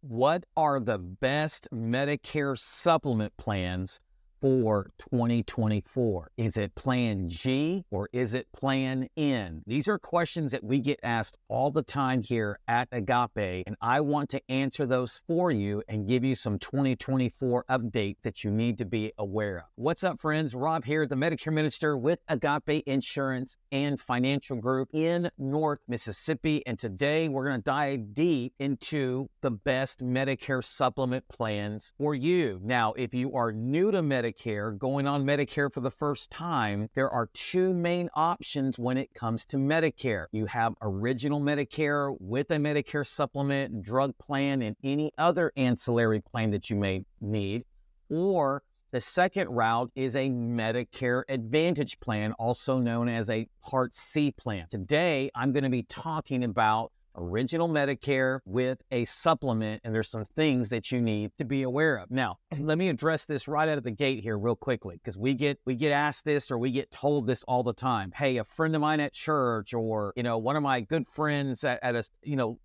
What are the best Medicare supplement plans for 2024? Is it Plan G or is it Plan N? These are questions that we get asked all the time here at Agape, and I want to answer those for you and give you some 2024 updates that you need to be aware of. What's up, friends? Rob here, the Medicare Minister with Agape Insurance and Financial Group in North Mississippi, and today we're going to dive deep into the best Medicare supplement plans for you. Now, if you are new to Medicare, going on Medicare for the first time, there are two main options when it comes to Medicare. You have original Medicare with a Medicare supplement, drug plan, and any other ancillary plan that you may need, or the second route is a Medicare Advantage plan, also known as a Part C plan. Today, I'm going to be talking about original Medicare with a supplement, and there's some things that you need to be aware of. Now, let me address this right out of the gate here real quickly, because we get asked this, or we get told this all the time. Hey, a friend of mine at church, or one of my good friends at a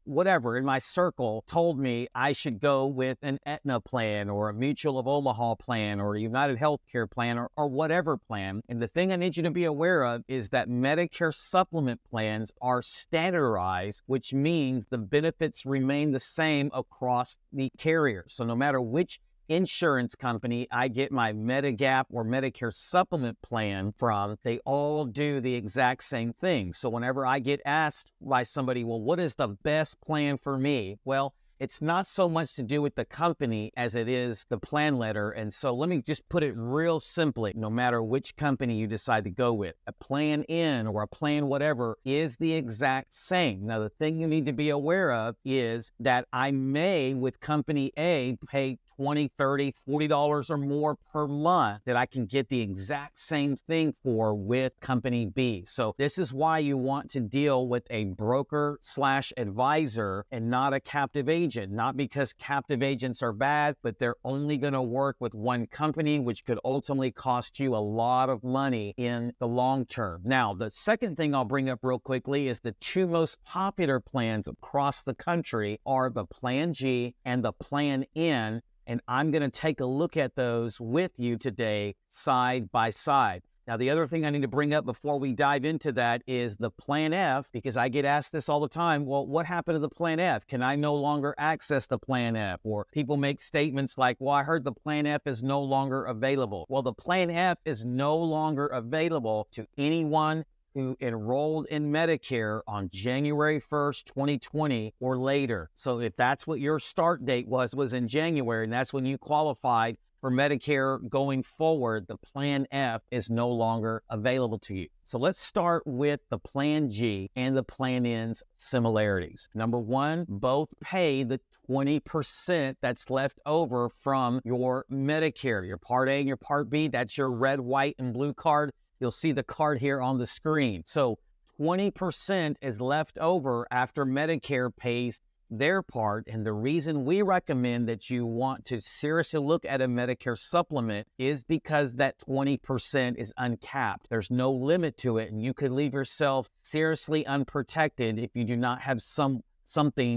whatever in my circle told me I should go with an Aetna plan or a Mutual of Omaha plan or a United Healthcare plan or whatever plan. And the thing I need you to be aware of is that Medicare supplement plans are standardized, which means the benefits remain the same across the carrier. So no matter which insurance company I get my Medigap or Medicare supplement plan from, they all do the exact same thing. So whenever I get asked by somebody, well, what is the best plan for me? Well, it's not so much to do with the company as it is the plan letter. And so let me just put it real simply. No matter which company you decide to go with, a plan N or a plan whatever is the exact same. Now, the thing you need to be aware of is that I may, with company A, pay $20, $30, $40 or more per month that I can get the exact same thing for with company B. So this is why you want to deal with a broker/advisor and not a captive agent. Not because captive agents are bad, but they're only going to work with one company, which could ultimately cost you a lot of money in the long term. Now, the second thing I'll bring up real quickly is the two most popular plans across the country are the Plan G and the Plan N. And I'm going to take a look at those with you today, side by side. Now, the other thing I need to bring up before we dive into that is the Plan F, because I get asked this all the time. Well, what happened to the Plan F? Can I no longer access the Plan F? Or people make statements like, well, I heard the Plan F is no longer available. Well, the Plan F is no longer available to anyone who enrolled in Medicare on January 1st, 2020 or later. So if that's what your start date was in January, and that's when you qualified for Medicare going forward, the Plan F is no longer available to you. So let's start with the Plan G and the Plan N's similarities. Number one, both pay the 20% that's left over from your Medicare. Your Part A and your Part B, that's your red, white, and blue card. You'll see the card here on the screen. So 20% is left over after Medicare pays their part. And the reason we recommend that you want to seriously look at a Medicare supplement is because that 20% is uncapped. There's no limit to it, and you could leave yourself seriously unprotected if you do not have something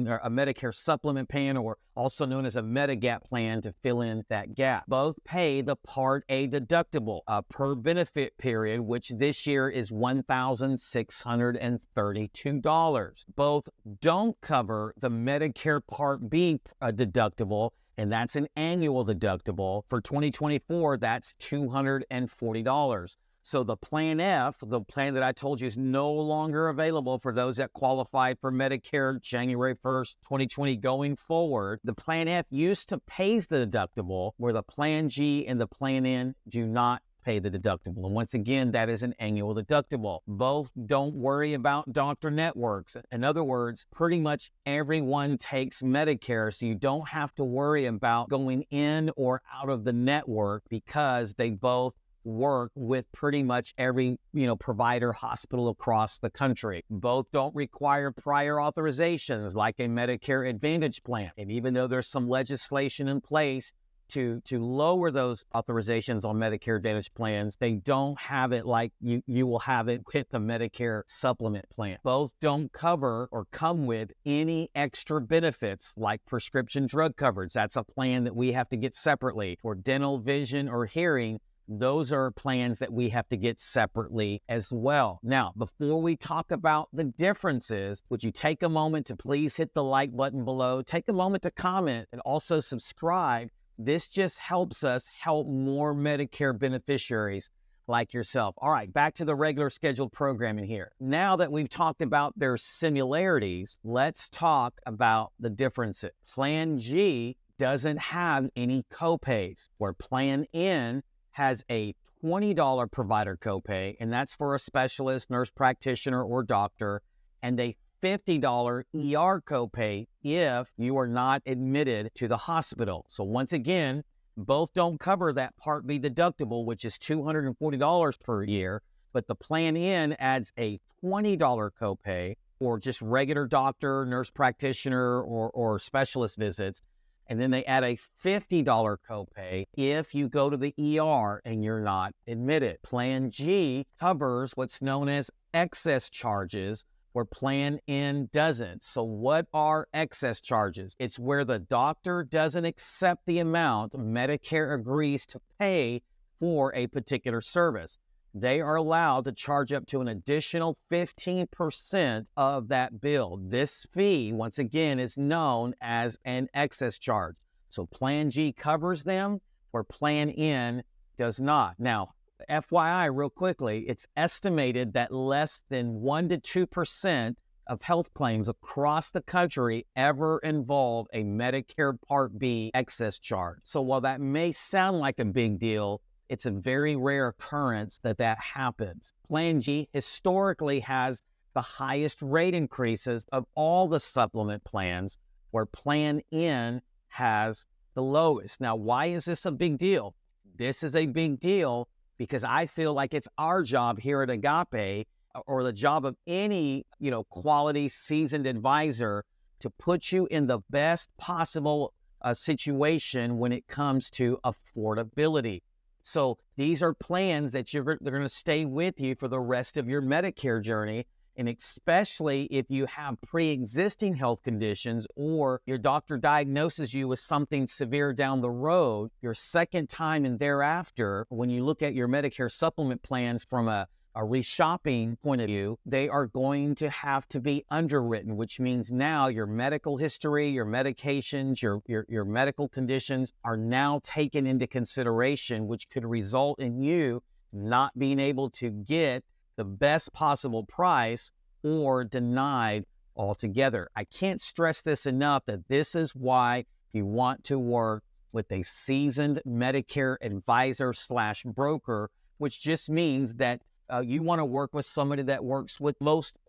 or a Medicare supplement plan, or also known as a Medigap plan, to fill in that gap. Both pay the Part A deductible per benefit period, which this year is $1,632. Both don't cover the Medicare Part B deductible, and that's an annual deductible. For 2024, that's $240. So the Plan F, the plan that I told you, is no longer available for those that qualified for Medicare January 1st, 2020 going forward. The Plan F used to pay the deductible, where the Plan G and the Plan N do not pay the deductible. And once again, that is an annual deductible. Both don't worry about doctor networks. In other words, pretty much everyone takes Medicare, so you don't have to worry about going in or out of the network, because they both work with pretty much every, provider hospital across the country. Both don't require prior authorizations like a Medicare Advantage plan. And even though there's some legislation in place to lower those authorizations on Medicare Advantage plans, they don't have it like you will have it with the Medicare Supplement Plan. Both don't cover or come with any extra benefits like prescription drug coverage. That's a plan that we have to get separately. For dental, vision, or hearing, those are plans that we have to get separately as well. Now, before we talk about the differences, would you take a moment to please hit the like button below, take a moment to comment, and also subscribe. This just helps us help more Medicare beneficiaries like yourself. All right, back to the regular scheduled programming here. Now that we've talked about their similarities, let's talk about the differences. Plan G doesn't have any copays, where Plan N has a $20 provider copay, and that's for a specialist, nurse practitioner, or doctor, and a $50 ER copay if you are not admitted to the hospital. So once again, both don't cover that Part B deductible, which is $240 per year, but the Plan N adds a $20 copay for just regular doctor, nurse practitioner, or specialist visits. And then they add a $50 copay if you go to the ER and you're not admitted. Plan G covers what's known as excess charges, where Plan N doesn't. So what are excess charges? It's where the doctor doesn't accept the amount Medicare agrees to pay for a particular service. They are allowed to charge up to an additional 15% of that bill. This fee, once again, is known as an excess charge. So Plan G covers them, where Plan N does not. Now, FYI, real quickly, it's estimated that less than 1 to 2% of health claims across the country ever involve a Medicare Part B excess charge. So while that may sound like a big deal, it's a very rare occurrence that happens. Plan G historically has the highest rate increases of all the supplement plans, where Plan N has the lowest. Now, why is this a big deal? This is a big deal because I feel like it's our job here at Agape, or the job of any, quality seasoned advisor, to put you in the best possible situation when it comes to affordability. So these are plans that they're going to stay with you for the rest of your Medicare journey. And especially if you have pre-existing health conditions, or your doctor diagnoses you with something severe down the road, your second time and thereafter, when you look at your Medicare supplement plans from a reshopping point of view, they are going to have to be underwritten, which means now your medical history, your medications, your medical conditions are now taken into consideration, which could result in you not being able to get the best possible price or denied altogether. I can't stress this enough, that this is why you want to work with a seasoned Medicare advisor / broker, which just means that you want to work with somebody that works with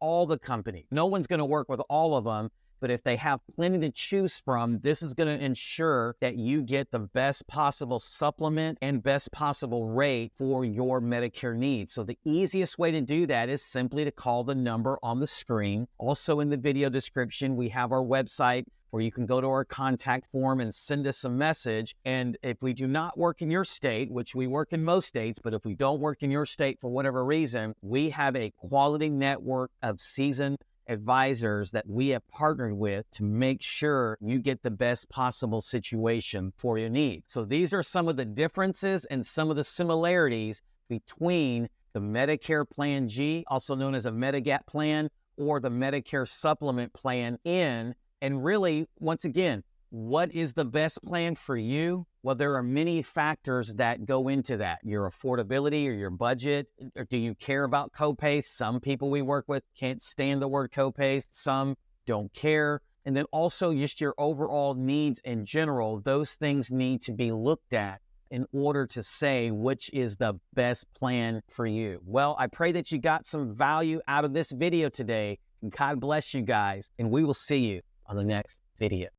all the companies. No one's going to work with all of them, but if they have plenty to choose from, this is going to ensure that you get the best possible supplement and best possible rate for your Medicare needs. So the easiest way to do that is simply to call the number on the screen. Also in the video description, we have our website where you can go to our contact form and send us a message. And if we do not work in your state, which we work in most states, but if we don't work in your state for whatever reason, we have a quality network of seasoned advisors that we have partnered with to make sure you get the best possible situation for your needs. So these are some of the differences and some of the similarities between the Medicare Plan G, also known as a Medigap plan, or the Medicare Supplement Plan N. And really, once again, what is the best plan for you? Well, there are many factors that go into that. Your affordability or your budget. Or do you care about copays? Some people we work with can't stand the word copays. Some don't care. And then also just your overall needs in general. Those things need to be looked at in order to say which is the best plan for you. Well, I pray that you got some value out of this video today. And God bless you guys. And we will see you on the next video.